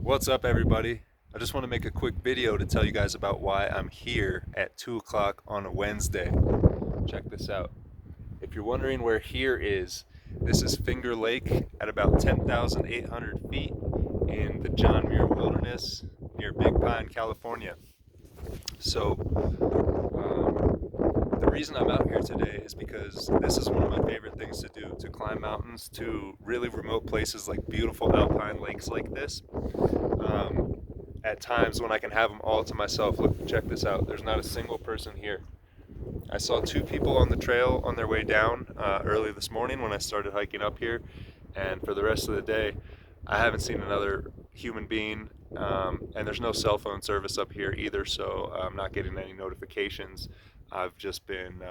What's up, everybody? I just want to make a quick video to tell you guys about why I'm here at 2 o'clock on a Wednesday. Check this out. If you're wondering where here is, this is Finger Lake at about 10,800 feet in the John Muir Wilderness near Big Pine, California. So, the reason I'm out here today is because this is one of my favorite things to do, to climb mountains to really remote places like beautiful alpine lakes like this. Um, at times when I can have them all to myself. Look, check this out. There's not a single person here. I saw two people on the trail on their way down early this morning when I started hiking up here, and for the rest of the day, I haven't seen another human being. And there's no cell phone service up here either, so I'm not getting any notifications. I've just been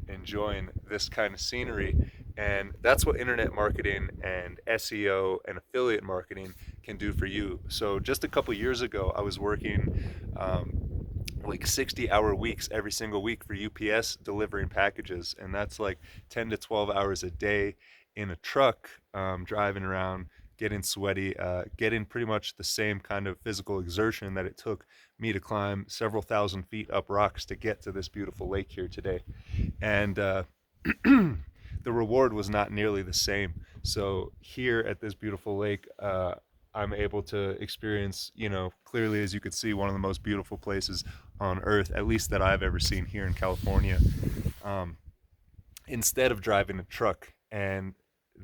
enjoying this kind of scenery. And that's what internet marketing and SEO and affiliate marketing can do for you. So just a couple years ago, I was working like 60-hour weeks every single week for UPS delivering packages. And that's like 10 to 12 hours a day in a truck, driving around, getting sweaty, getting pretty much the same kind of physical exertion that it took me to climb several thousand feet up rocks to get to this beautiful lake here today. And the reward was not nearly the same. So here at this beautiful lake, I'm able to experience, clearly as you could see, one of the most beautiful places on earth, at least that I've ever seen here in California, um, instead of driving a truck. And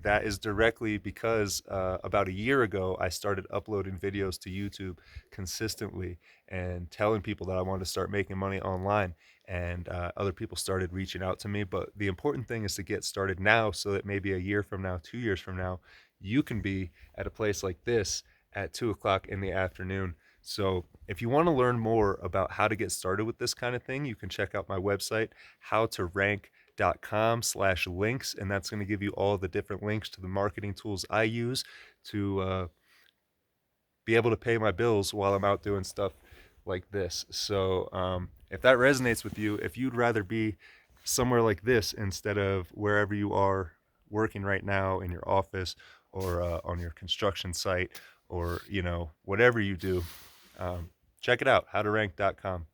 that is directly because about a year ago, I started uploading videos to YouTube consistently and telling people that I wanted to start making money online. And other people started reaching out to me. But the important thing is to get started now so that maybe a year from now, 2 years from now, you can be at a place like this at 2 o'clock in the afternoon. So if you want to learn more about how to get started with this kind of thing, you can check out my website, howtorank.com/links, and that's going to give you all the different links to the marketing tools I use to be able to pay my bills while I'm out doing stuff like this. So if that resonates with you, if you'd rather be somewhere like this instead of wherever you are working right now in your office or on your construction site or whatever you do, check it out, howtorank.com.